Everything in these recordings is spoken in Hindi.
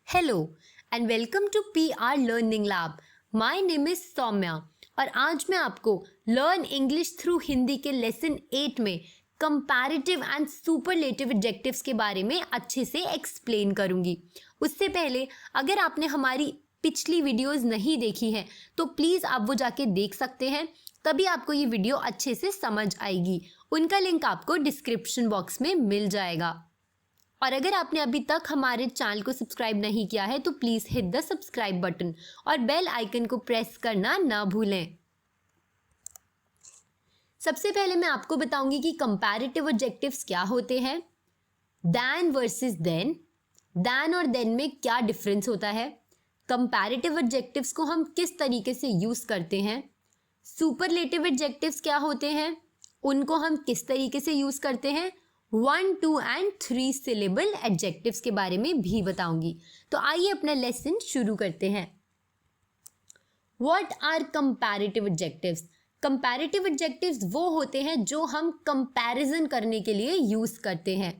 Hello and welcome to PR learning lab. My name is Saumya और आज मैं आपको लर्न इंग्लिश थ्रू हिंदी के लेसन 8 में कंपैरेटिव एंड सुपरलेटिव एडजेक्टिव्स के बारे में अच्छे से एक्सप्लेन करूंगी। उससे पहले अगर आपने हमारी पिछली वीडियोस नहीं देखी हैं तो प्लीज़ आप वो जाके देख सकते हैं, तभी आपको ये वीडियो अच्छे से समझ आएगी। उनका लिंक आपको डिस्क्रिप्शन बॉक्स में मिल जाएगा। और अगर आपने अभी तक हमारे चैनल को सब्सक्राइब नहीं किया है तो please hit the subscribe button और बेल आइकन को प्रेस करना ना भूलें। सबसे पहले मैं आपको बताऊंगी कि कंपैरेटिव एडजेक्टिव्स क्या होते हैं, दैन वर्सेस देन, दैन और देन में क्या डिफरेंस होता है, कंपैरेटिव एडजेक्टिव्स को हम किस तरीके से यूज़ करते हैं, सुपरलेटिव एडजेक्टिव्स क्या होते हैं, उनको हम किस तरीके से यूज़ करते हैं, 1, 2 एंड 3 सिलेबल एडजेक्टिव्स के बारे में भी बताऊंगी। तो आइए अपना लेसन शुरू करते हैं। What are comparative adjectives? Comparative adjectives वो होते हैं जो हम कंपैरिजन करने के लिए यूज़ करते हैं।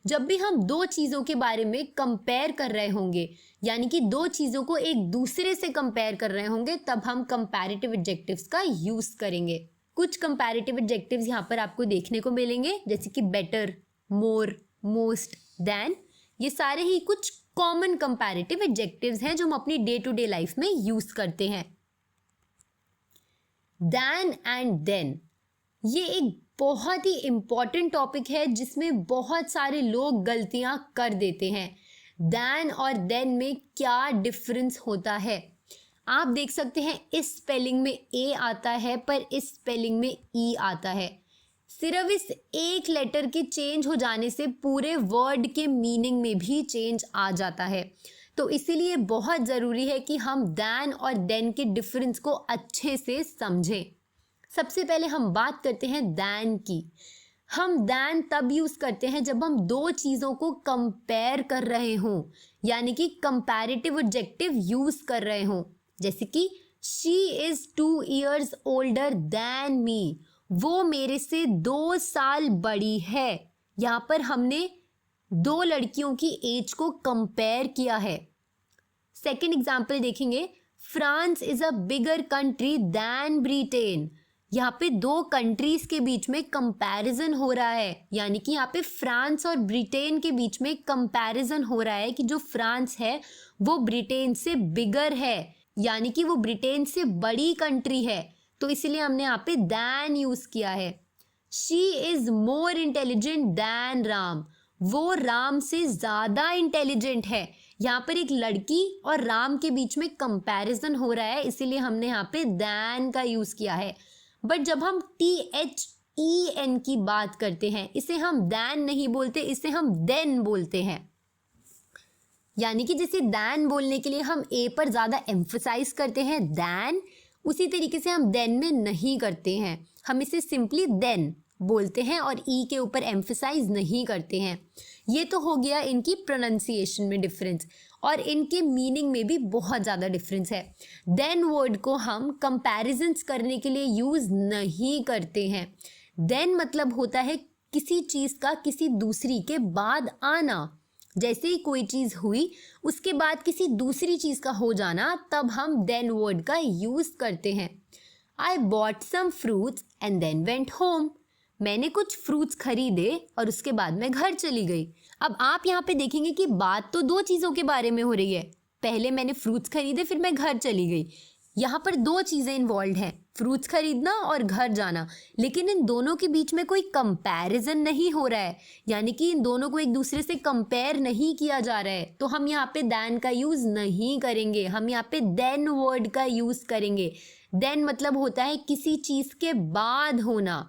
जब भी हम दो चीज़ों के बारे में कंपेयर कर रहे होंगे, यानी कि दो चीज़ों को एक दूसरे से कंपेयर कर रहे होंगे, तब हम कंपैरेटिव एडजेक्टिव्स का यूज़ करेंगे। कुछ कंपैरेटिव एडजेक्टिव्स यहाँ पर आपको देखने को मिलेंगे, जैसे कि बेटर, मोर, मोस्ट, देन। ये सारे ही कुछ कॉमन कंपैरेटिव एडजेक्टिव्स हैं जो हम अपनी डे टू डे लाइफ में यूज करते हैं। देन एंड देन, ये एक बहुत ही इंपॉर्टेंट टॉपिक है जिसमें बहुत सारे लोग गलतियां कर देते हैं। देन और देन में क्या डिफरेंस होता है? आप देख सकते हैं इस स्पेलिंग में ए आता है पर इस स्पेलिंग में ई आता है। सिर्फ इस एक लेटर के चेंज हो जाने से पूरे वर्ड के मीनिंग में भी चेंज आ जाता है। तो इसीलिए बहुत ज़रूरी है कि हम देन और देन के डिफरेंस को अच्छे से समझें। सबसे पहले हम बात करते हैं देन की। हम देन तब यूज़ करते हैं जब हम दो चीज़ों को कंपेयर कर रहे हों, यानी कि कंपैरेटिव एडजेक्टिव यूज़ कर रहे हों। जैसे कि she is 2 years older than me, वो मेरे से 2 साल बड़ी है। यहाँ पर हमने दो लड़कियों की एज को कंपेयर किया है। सेकेंड एग्जाम्पल देखेंगे, France is a bigger country than Britain. यहाँ पे दो कंट्रीज के बीच में कंपैरिजन हो रहा है, यानी कि यहाँ पे फ्रांस और ब्रिटेन के बीच में कंपैरिजन हो रहा है कि जो फ्रांस है वो ब्रिटेन से बिगर है, यानी कि वो ब्रिटेन से बड़ी कंट्री है। तो इसलिए हमने यहाँ पे दैन यूज़ किया है। She is more intelligent than Ram, वो राम से ज़्यादा इंटेलिजेंट है। यहाँ पर एक लड़की और राम के बीच में कंपैरिजन हो रहा है, इसीलिए हमने यहाँ पे दैन का यूज़ किया है। बट जब हम THEN की बात करते हैं, इसे हम दैन नहीं बोलते, इसे हम देन बोलते हैं। यानी कि जैसे दैन बोलने के लिए हम ए पर ज़्यादा एम्फसाइज करते हैं दैन, उसी तरीके से हम देन में नहीं करते हैं। हम इसे सिंपली देन बोलते हैं और ई के ऊपर एम्फसाइज नहीं करते हैं। ये तो हो गया इनकी प्रोनाउंसिएशन में डिफरेंस, और इनके मीनिंग में भी बहुत ज़्यादा डिफरेंस है। देन वर्ड को हम कंपैरिजन्स करने के लिए यूज़ नहीं करते हैं। देन मतलब होता है किसी चीज़ का किसी दूसरी के बाद आना। जैसे ही कोई चीज़ हुई उसके बाद किसी दूसरी चीज़ का हो जाना, तब हम देन वर्ड का यूज़ करते हैं। I bought some fruits and then went home, मैंने कुछ फ्रूट्स खरीदे और उसके बाद मैं घर चली गई। अब आप यहाँ पे देखेंगे कि बात तो दो चीज़ों के बारे में हो रही है। पहले मैंने फ्रूट्स खरीदे, फिर मैं घर चली गई। यहाँ पर दो चीज़ें इन्वॉल्व हैं, फ्रूट्स खरीदना और घर जाना, लेकिन इन दोनों के बीच में कोई कंपैरिजन नहीं हो रहा है, यानी कि इन दोनों को एक दूसरे से कंपेयर नहीं किया जा रहा है। तो हम यहाँ पे दैन का यूज़ नहीं करेंगे, हम यहाँ पे देन वर्ड का यूज़ करेंगे। देन मतलब होता है किसी चीज़ के बाद होना।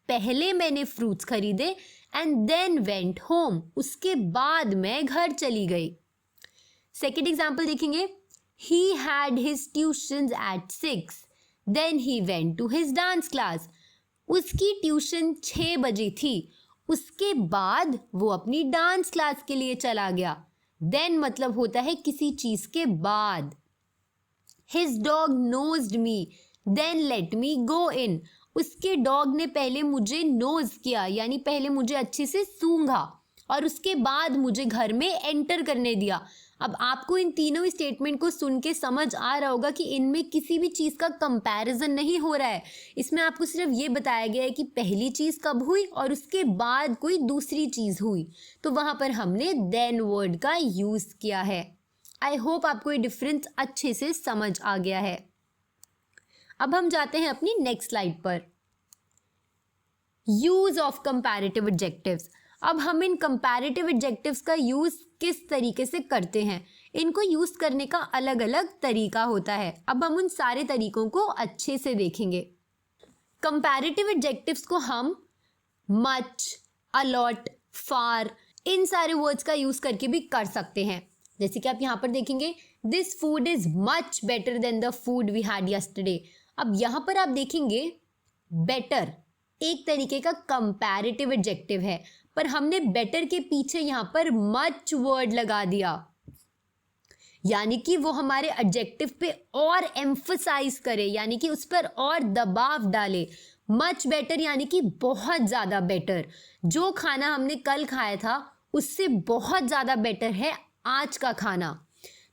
पहले मैंने फ्रूट्स खरीदे एंड देन वेंट होम, उसके बाद मैं घर चली गई। सेकेंड एग्जाम्पल देखेंगे, he had his tuitions at 6, then he went to his dance class. उसकी ट्यूशन 6 बजे थी, उसके बाद वो अपनी डांस क्लास के लिए चला गया। then मतलब होता है किसी चीज़ के बाद। his dog nosed me, then let me go in. उसके डॉग ने पहले मुझे नोज किया, यानी पहले मुझे अच्छे से सूंघा और उसके बाद मुझे घर में एंटर करने दिया। अब आपको इन तीनों स्टेटमेंट को सुन के समझ आ रहा होगा कि इनमें किसी भी चीज़ का कंपैरिजन नहीं हो रहा है। इसमें आपको सिर्फ ये बताया गया है कि पहली चीज़ कब हुई और उसके बाद कोई दूसरी चीज़ हुई, तो वहाँ पर हमने देन वर्ड का यूज़ किया है। आई होप आपको ये डिफरेंस अच्छे से समझ आ गया है। अब हम जाते हैं अपनी नेक्स्ट स्लाइड पर। Use of comparative adjectives. अब हम इन कंपैरेटिव एडजेक्टिव्स का यूज किस तरीके से करते हैं, इनको यूज करने का अलग अलग तरीका होता है। अब हम उन सारे तरीकों को अच्छे से देखेंगे। कंपैरेटिव एडजेक्टिव्स को हम मच, अलॉट, फार, इन सारे वर्ड्स का यूज करके भी कर सकते हैं। जैसे कि आप यहाँ पर देखेंगे, this food is much better than the food we had yesterday. अब यहाँ पर आप देखेंगे बेटर एक तरीके का कंपैरेटिव एडजेक्टिव है, पर हमने बेटर के पीछे यहाँ पर मच वर्ड लगा दिया, यानी कि वो हमारे एडजेक्टिव पे और एम्फसाइज करे, यानी कि उस पर और दबाव डाले। मच बेटर यानी कि बहुत ज़्यादा बेटर। जो खाना हमने कल खाया था उससे बहुत ज़्यादा बेटर है आज का खाना।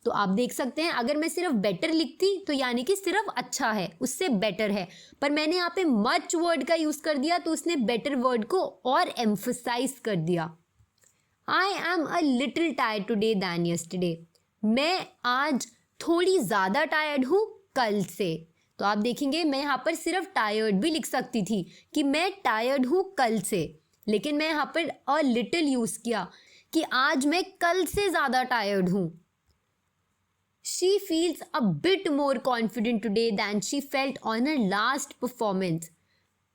तो आप देख सकते हैं, अगर मैं सिर्फ बेटर लिखती तो यानी कि सिर्फ अच्छा है, उससे बेटर है, पर मैंने यहाँ पे मच वर्ड का यूज कर दिया तो उसने बेटर वर्ड को और एम्फसाइज कर दिया। I am a little tired today than yesterday. मैं आज थोड़ी ज़्यादा टायर्ड हूँ कल से। तो आप देखेंगे मैं यहाँ पर सिर्फ टायर्ड भी लिख सकती थी कि मैं टायर्ड हूँ कल से, लेकिन मैं यहाँ पर अ लिटिल यूज़ किया कि आज मैं कल से ज़्यादा टायर्ड हूँ। She feels a bit more confident today than she felt on her last performance.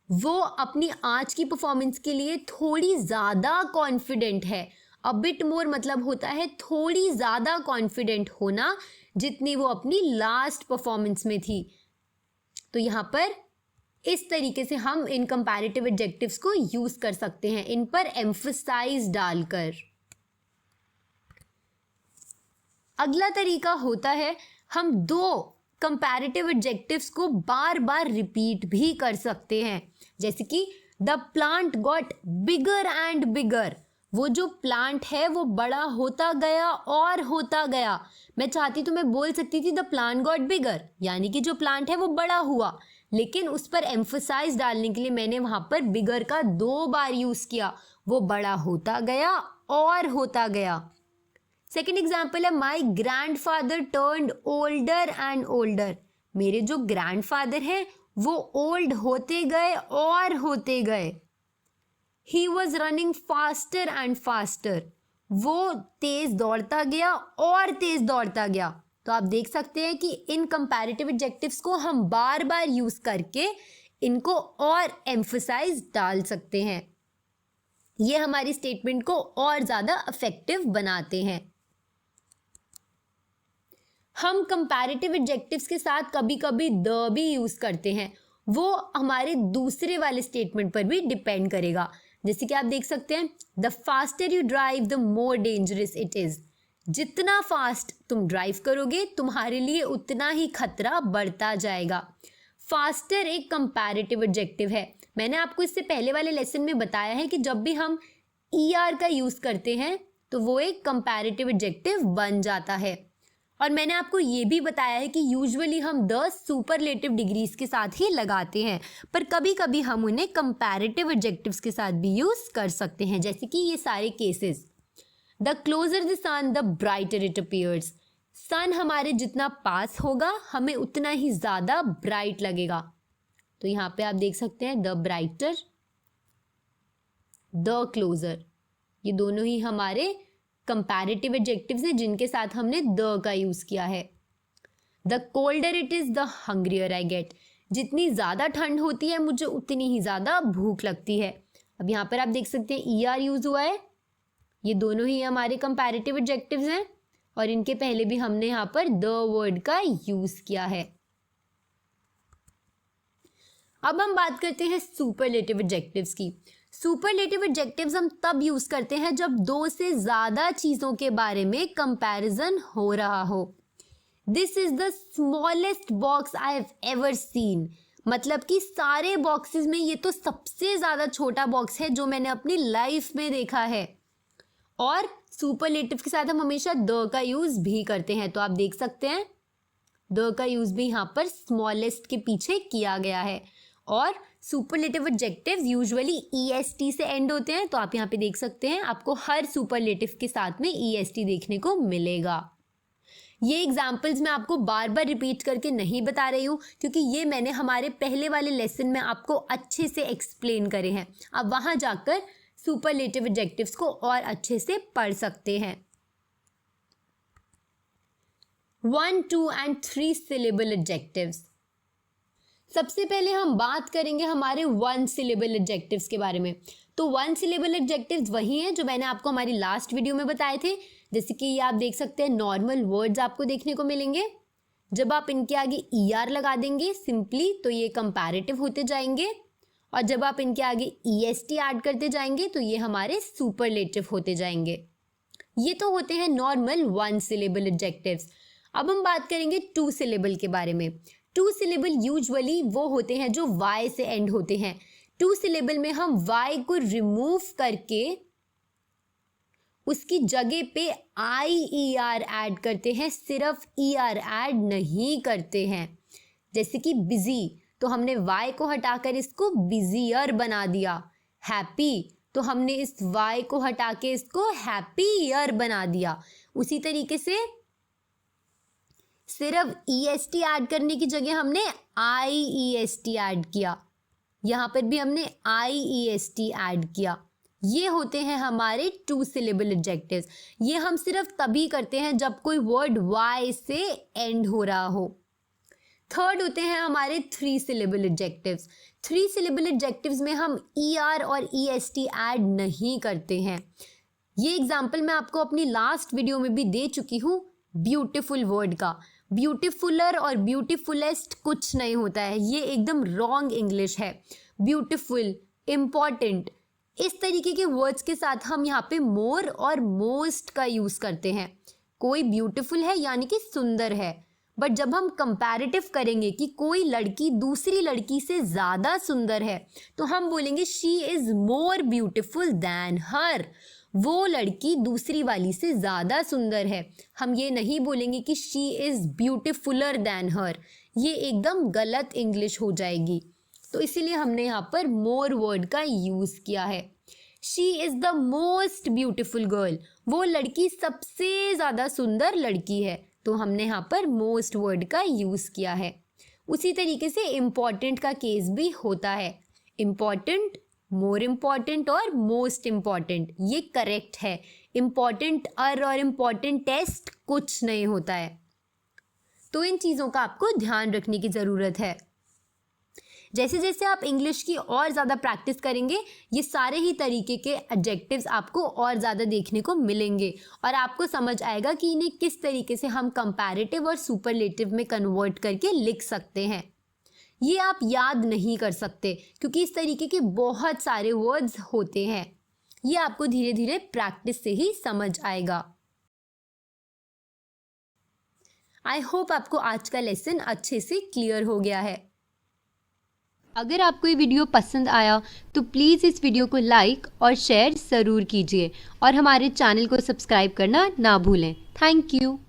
वो अपनी आज की परफॉर्मेंस के लिए थोड़ी ज़्यादा कॉन्फिडेंट है। A bit more मतलब होता है थोड़ी ज़्यादा कॉन्फिडेंट होना, जितनी वो अपनी लास्ट परफॉर्मेंस में थी। तो यहाँ पर इस तरीके से हम इन कंपैरेटिव एडजेक्टिव्स को यूज़ कर सकते हैं, इन पर एम्फसाइज डालकर। अगला तरीका होता है, हम दो कंपैरेटिव एडजेक्टिव्स को बार बार रिपीट भी कर सकते हैं। जैसे कि the plant got bigger and bigger. वो जो प्लांट है वो बड़ा होता गया और होता गया। मैं चाहती तो मैं बोल सकती थी द प्लांट गॉट बिगर, यानी कि जो प्लांट है वो बड़ा हुआ, लेकिन उस पर एम्फसाइज डालने के लिए मैंने वहाँ पर बिगर का 2 बार यूज़ किया। वो बड़ा होता गया और होता गया। सेकेंड एग्जाम्पल है, my grand father turned older and older. मेरे जो ग्रैंड फादर हैं वो ओल्ड होते गए और होते गए। He was running faster and faster. वो तेज दौड़ता गया और तेज दौड़ता गया। तो आप देख सकते हैं कि इन कंपैरेटिव एडजेक्टिव्स को हम बार बार यूज करके इनको और एम्फसाइज डाल सकते हैं। ये हमारी स्टेटमेंट को और ज़्यादा इफेक्टिव बनाते हैं। हम कंपैरेटिव एडजेक्टिव्स के साथ कभी कभी द भी यूज़ करते हैं, वो हमारे दूसरे वाले स्टेटमेंट पर भी डिपेंड करेगा। जैसे कि आप देख सकते हैं, the faster you drive the more dangerous it is. जितना फास्ट तुम ड्राइव करोगे तुम्हारे लिए उतना ही खतरा बढ़ता जाएगा। फास्टर एक कंपैरेटिव एडजेक्टिव है। मैंने आपको इससे पहले वाले लेसन में बताया है कि जब भी हम ER का यूज़ करते हैं तो वो एक कंपैरेटिव एडजेक्टिव बन जाता है। और मैंने आपको ये भी बताया है कि यूजुअली हम द सुपरलेटिव डिग्रीज के साथ ही लगाते हैं, पर कभी कभी हम उन्हें कंपैरेटिव एडजेक्टिव्स के साथ भी यूज़ कर सकते हैं, जैसे कि ये सारे cases. The closer the sun the brighter it appears. Sun हमारे जितना पास होगा हमें उतना ही ज़्यादा ब्राइट लगेगा। तो यहाँ पे आप देख सकते हैं द ब्राइटर, द क्लोजर, ये दोनों ही हमारे कंपैरेटिव एडजेक्टिव्स हैं जिनके साथ हमने द का यूज़ किया है। The colder it is the हंग्रियर I get. जितनी ज़्यादा ठंड होती है मुझे उतनी ही ज़्यादा भूख लगती है। अब यहाँ पर आप देख सकते हैं ER यूज़ हुआ है। ये दोनों ही हमारे कंपैरेटिव एडजेक्टिव्स हैं और इनके पहले भी हमने यहाँ पर द वर्ड का यूज़ किया है। अब हम बात करते हैं सुपरलेटिव एडजेक्टिव्स की। सुपरलेटिव एडजेक्टिव्स हम तब यूज़ करते हैं जब 2 से ज़्यादा चीज़ों के बारे में कंपैरिजन हो रहा हो। This is the smallest box I have ever seen. मतलब कि सारे बॉक्सेस में ये तो सबसे ज़्यादा छोटा बॉक्स है जो मैंने अपनी लाइफ में देखा है। और सुपरलेटिव के साथ हम हमेशा द का यूज भी करते हैं। तो आप देख सकते हैं द का यूज भी यहाँ पर स्मॉलेस्ट के पीछे किया गया है। और सुपरलेटिव एडजेक्टिव्स यूजुअली EST से एंड होते हैं। तो आप यहाँ पे देख सकते हैं आपको हर सुपरलेटिव के साथ में EST देखने को मिलेगा। ये एग्जाम्पल्स मैं आपको बार बार रिपीट करके नहीं बता रही हूँ, क्योंकि ये मैंने हमारे पहले वाले लेसन में आपको अच्छे से एक्सप्लेन करे हैं। आप वहाँ जाकर सुपरलेटिव एडजेक्टिव्स को और अच्छे से पढ़ सकते हैं। 1, 2 and 3 syllable एडजेक्टिव्स। सबसे पहले हम बात करेंगे हमारे 1 syllable एडजेक्टिव्स के बारे में। तो 1 syllable एडजेक्टिव्स वही हैं जो मैंने आपको हमारी लास्ट वीडियो में बताए थे। जैसे कि ये आप देख सकते हैं नॉर्मल वर्ड्स आपको देखने को मिलेंगे। जब आप इनके आगे ER लगा देंगे सिंपली तो ये कंपैरेटिव होते जाएंगे, और जब आप इनके आगे EST ऐड करते जाएंगे तो ये हमारे सुपरलेटिव होते जाएंगे। ये तो होते हैं नॉर्मल 1 syllable एडजेक्टिव्स। अब हम बात करेंगे 2 syllable के बारे में। 2 syllable यूजुअली वो होते हैं जो Y से एंड होते हैं। 2 syllable में हम Y को रिमूव करके उसकी जगह पे IER ऐड करते हैं, सिर्फ ER ऐड नहीं करते हैं। जैसे कि बिजी, तो हमने Y को हटाकर इसको बिजियर बना दिया। हैप्पी, तो हमने इस Y को हटा के इसको हैप्पियर बना दिया। उसी तरीके से सिर्फ EST ऐड करने की जगह हमने IEST ऐड किया। यहाँ पर भी हमने IEST ऐड किया। ये होते हैं हमारे 2 syllable एडजेक्टिव्स। ये हम सिर्फ तभी करते हैं जब कोई वर्ड Y से एंड हो रहा हो। थर्ड होते हैं हमारे 3 syllable एडजेक्टिव्स। 3 syllable एडजेक्टिव्स में हम ER और EST ऐड नहीं करते हैं। ये एग्जाम्पल मैं आपको अपनी लास्ट वीडियो में भी दे चुकी हूँ ब्यूटीफुल वर्ड का। ब्यूटीफुलर और ब्यूटीफुलेस्ट कुछ नहीं होता है, ये एकदम रॉन्ग इंग्लिश है। ब्यूटीफुल, इम्पॉर्टेंट, इस तरीके के वर्ड्स के साथ हम यहाँ पे मोर और मोस्ट का यूज़ करते हैं। कोई ब्यूटीफुल है यानी कि सुंदर है, बट जब हम कंपैरेटिव करेंगे कि कोई लड़की दूसरी लड़की से ज़्यादा सुंदर है तो हम बोलेंगे she is more beautiful than her. वो लड़की दूसरी वाली से ज़्यादा सुंदर है। हम ये नहीं बोलेंगे कि शी इज़ ब्यूटीफुलर दैन हर, ये एकदम गलत इंग्लिश हो जाएगी। तो इसीलिए हमने यहाँ पर मोर वर्ड का यूज़ किया है। She is the most beautiful girl, वो लड़की सबसे ज़्यादा सुंदर लड़की है, तो हमने यहाँ पर मोस्ट वर्ड का यूज़ किया है। उसी तरीके से इम्पॉर्टेंट का केस भी होता है। इम्पॉर्टेंट, मोर इम्पॉर्टेंट और मोस्ट इम्पॉर्टेंट, ये करेक्ट है। इम्पॉर्टेंट और इम्पॉर्टेंट टेस्ट कुछ नहीं होता है। तो इन चीज़ों का आपको ध्यान रखने की ज़रूरत है। जैसे जैसे आप इंग्लिश की और ज़्यादा प्रैक्टिस करेंगे ये सारे ही तरीके के एडजेक्टिव्स आपको और ज़्यादा देखने को मिलेंगे, और आपको समझ आएगा कि इन्हें किस तरीके से हम कंपैरेटिव और सुपरलेटिव में कन्वर्ट करके लिख सकते हैं। ये आप याद नहीं कर सकते क्योंकि इस तरीके के बहुत सारे वर्ड्स होते हैं। ये आपको धीरे धीरे प्रैक्टिस से ही समझ आएगा। आई होप आपको आज का लेसन अच्छे से क्लियर हो गया है। अगर आपको ये वीडियो पसंद आया तो प्लीज़ इस वीडियो को लाइक और शेयर ज़रूर कीजिए, और हमारे चैनल को सब्सक्राइब करना ना भूलें। Thank you.